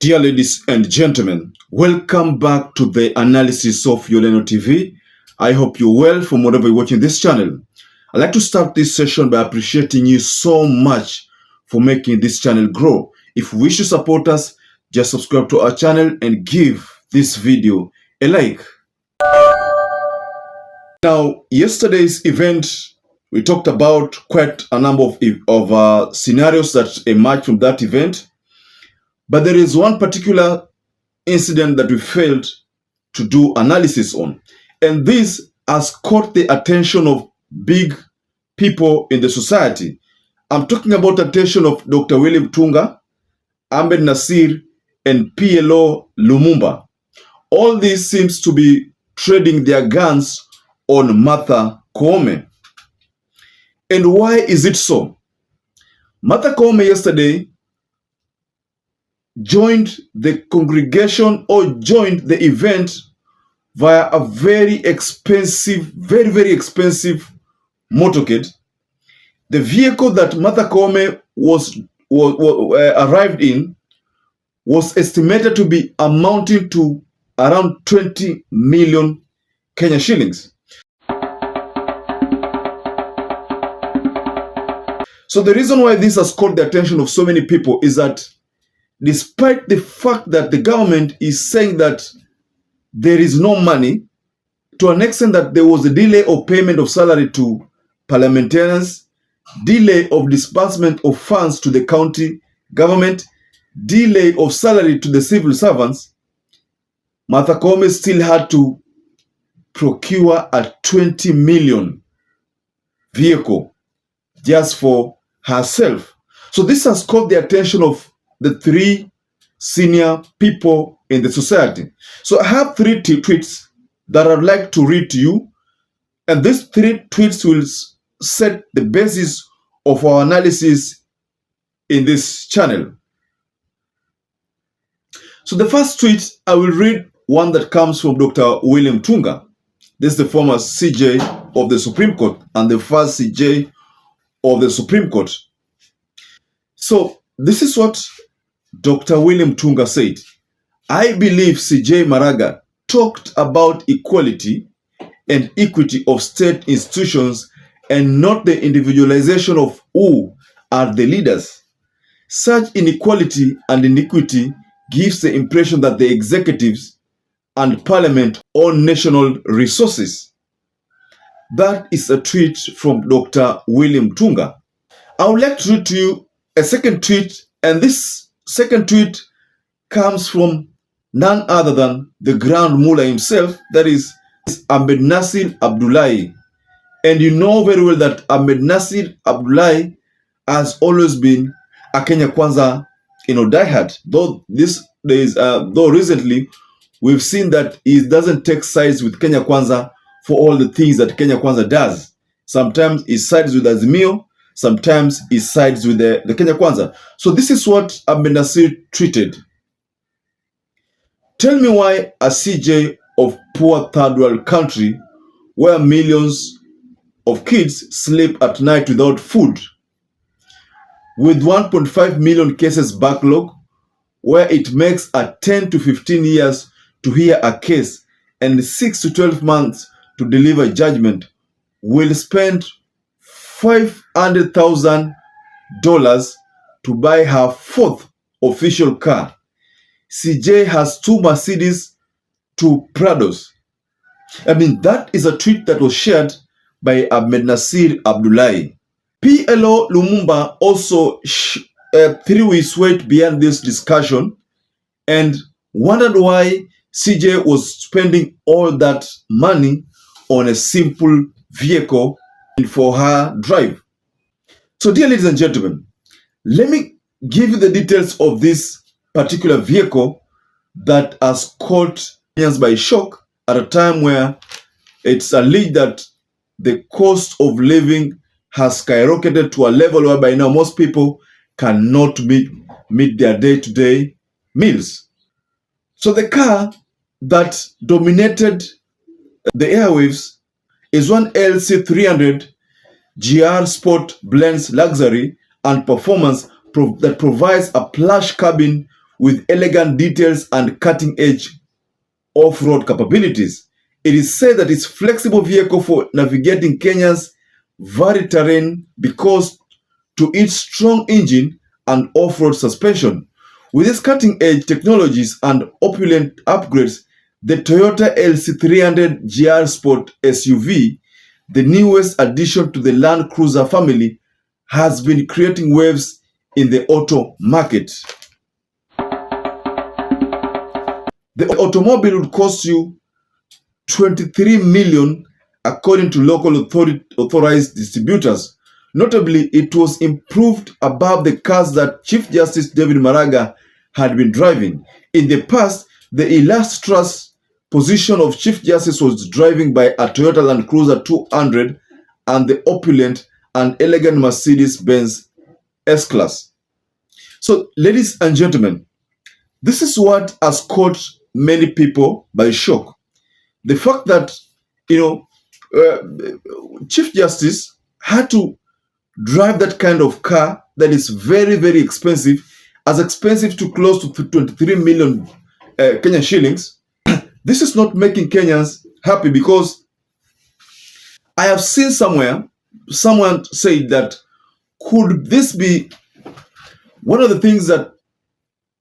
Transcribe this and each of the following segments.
Dear ladies and gentlemen, welcome back to the analysis of YOLENO TV. I hope you're well from wherever you're watching this channel. I'd like to start this session by appreciating you so much for making this channel grow. If you wish to support us, just subscribe to our channel and give this video a like. Now, yesterday's event, we talked about quite a number of scenarios that emerged from that event. But there is one particular incident that we failed to do analysis on. And this has caught the attention of big people in the society. I'm talking about the attention of Dr. WILLY MUTUNGA, AHMEDNASSIR, and PLO LUMUMBA. All this seems to be trading their guns on Martha Koome. And why is it so? Martha Koome yesterday joined the congregation or joined the event via a very expensive, very expensive motorcade. The vehicle that Martha Koome arrived in was estimated to be amounting to around 20 million Kenya shillings. So the reason why this has caught the attention of so many people is that despite the fact that the government is saying that there is no money, to an extent that there was a delay of payment of salary to parliamentarians, delay of disbursement of funds to the county government, delay of salary to the civil servants, Martha Koome still had to procure a 20 million vehicle just for herself. So this has caught the attention of the three senior people in the society. So I have three tweets that I'd like to read to you, and these three tweets will set the basis of our analysis in this channel. So the first tweet, I will read one that comes from Dr. WILLY MUTUNGA. This is the former CJ of the Supreme Court and the first CJ of the Supreme Court. So this is what Dr. WILLY MUTUNGA said. I believe CJ Maraga talked about equality and equity of state institutions and not the individualization of who are the leaders. Such inequality and inequity gives the impression that the executives and parliament own national resources. That is a tweet from Dr. WILLY MUTUNGA. I would like to read to you a second tweet, and this second tweet comes from none other than the Grand Mullah himself, that is AHMEDNASSIR Abdullahi. And you know very well that AHMEDNASSIR Abdullahi has always been a Kenya Kwanza, diehard. Though these days, though recently, we've seen that he doesn't take sides with Kenya Kwanza for all the things that Kenya Kwanza does. Sometimes he sides with Azimio, sometimes he sides with the Kenya Kwanza. So this is what AHMEDNASSIR tweeted. Tell me why a CJ of poor third world country where millions of kids sleep at night without food, with 1.5 million cases backlog, where it makes a 10 to 15 years to hear a case and 6 to 12 months to deliver judgment, will spend $500,000 to buy her fourth official car. CJ has 2 Mercedes, 2 Prados. I mean, that is a tweet that was shared by AHMEDNASSIR Abdullahi. PLO LUMUMBA also threw his weight behind this discussion and wondered why CJ was spending all that money on a simple vehicle for her drive. So dear ladies and gentlemen, let me give you the details of this particular vehicle that has caught Kenyans by shock at a time where it's alleged that the cost of living has skyrocketed to a level whereby now most people cannot meet their day-to-day meals. So the car that dominated the airwaves is one LC300 GR Sport blends luxury and performance that provides a plush cabin with elegant details and cutting-edge off-road capabilities. It is said that it's a flexible vehicle for navigating Kenya's varied terrain because to its strong engine and off-road suspension. With its cutting-edge technologies and opulent upgrades, the Toyota LC300 GR Sport SUV, the newest addition to the Land Cruiser family, has been creating waves in the auto market. The automobile would cost you 23 million according to local authorized distributors. Notably, it was improved above the cars that Chief Justice David Maraga had been driving. In the past, the illustrious position of Chief Justice was driving by a Toyota Land Cruiser 200 and the opulent and elegant Mercedes-Benz S-Class. So, ladies and gentlemen, this is what has caught many people by shock. The fact that, Chief Justice had to drive that kind of car that is very, very expensive, as expensive to close to 23 million Kenyan shillings. This is not making Kenyans happy, because I have seen somewhere, someone said that, could this be one of the things that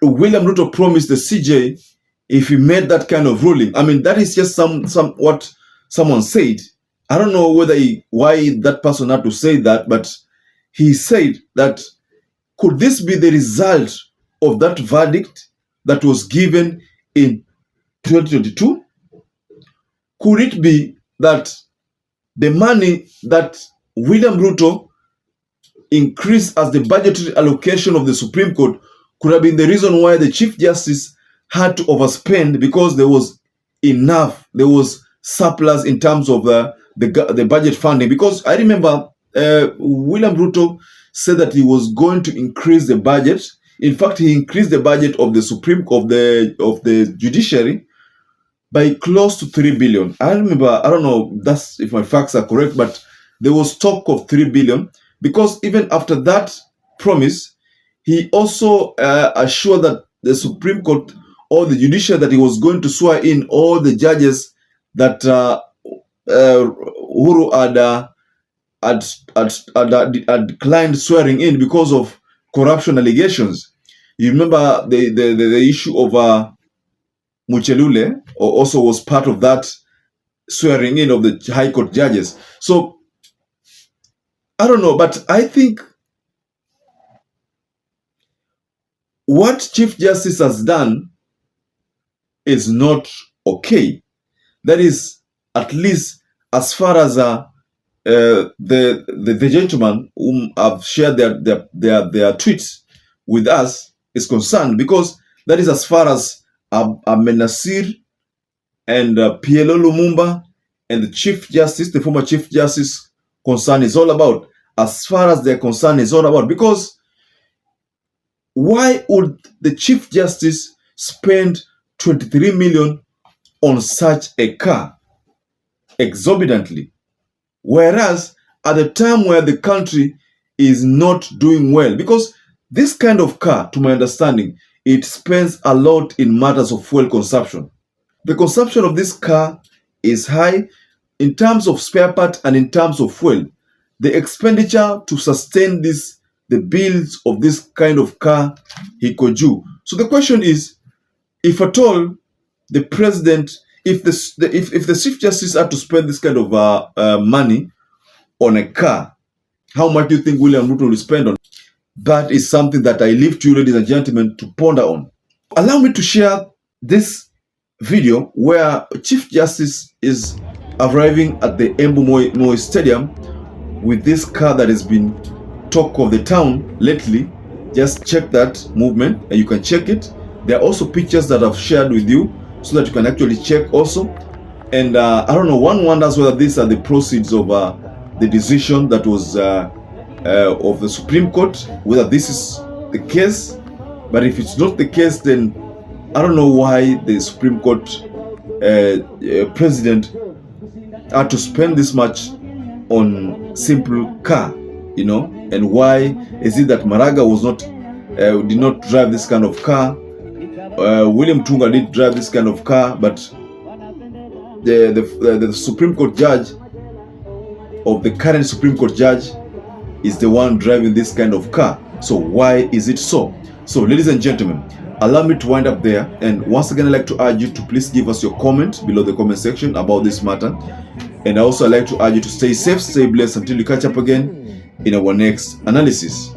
William Ruto promised the CJ if he made that kind of ruling? I mean, that is just what someone said. I don't know why that person had to say that, but he said that, could this be the result of that verdict that was given in 2022? Could it be that the money that William Ruto increased as the budgetary allocation of the Supreme Court could have been the reason why the Chief Justice had to overspend, because there was enough, there was surplus in terms of the budget funding? Because I remember William Ruto said that he was going to increase the budget. In fact, he increased the budget of the of the judiciary by close to 3 billion. I remember, I don't know that's if my facts are correct, but there was talk of 3 billion, because even after that promise, he also assured that the Supreme Court or the judiciary that he was going to swear in all the judges that Uhuru had declined swearing in because of corruption allegations. You remember the issue of Muchelule also was part of that swearing in of the High Court judges. So, I don't know, but I think what Chief Justice has done is not okay. That is, at least as far as the gentleman whom have shared their tweets with us is concerned, because that is as far as AHMEDNASSIR and PLO LUMUMBA and the Chief Justice, the former Chief Justice, concern is all about. As far as their concern is all about, because why would the Chief Justice spend 23 million on such a car exorbitantly, whereas at the time where the country is not doing well? Because this kind of car, to my understanding, it spends a lot in matters of fuel consumption. The consumption of this car is high in terms of spare part and in terms of fuel. The expenditure to sustain the bills of this kind of car, he could do. So the question is, if at all the president, if the Chief Justice had to spend this kind of money on a car, how much do you think William Ruto will spend on? That is something that I leave to you, ladies and gentlemen, to ponder on. Allow me to share this video where Chief Justice is arriving at the Embu Moi Stadium with this car that has been talk of the town lately. Just check that movement and you can check it. There are also pictures that I've shared with you so that you can actually check also. And I don't know, one wonders whether these are the proceeds of the decision that was of the Supreme Court, whether this is the case. But if it's not the case, then I don't know why the Supreme Court president had to spend this much on simple car, you know. And why is it that Maraga was not did not drive this kind of car William Tunga did drive this kind of car, but the Supreme Court judge of the current Supreme Court judge is the one driving this kind of car. So why is it so? So ladies and gentlemen, allow me to wind up there, and once again I'd like to urge you to please give us your comment below the comment section about this matter, and also I'd like to urge you to stay safe, stay blessed until we catch up again in our next analysis.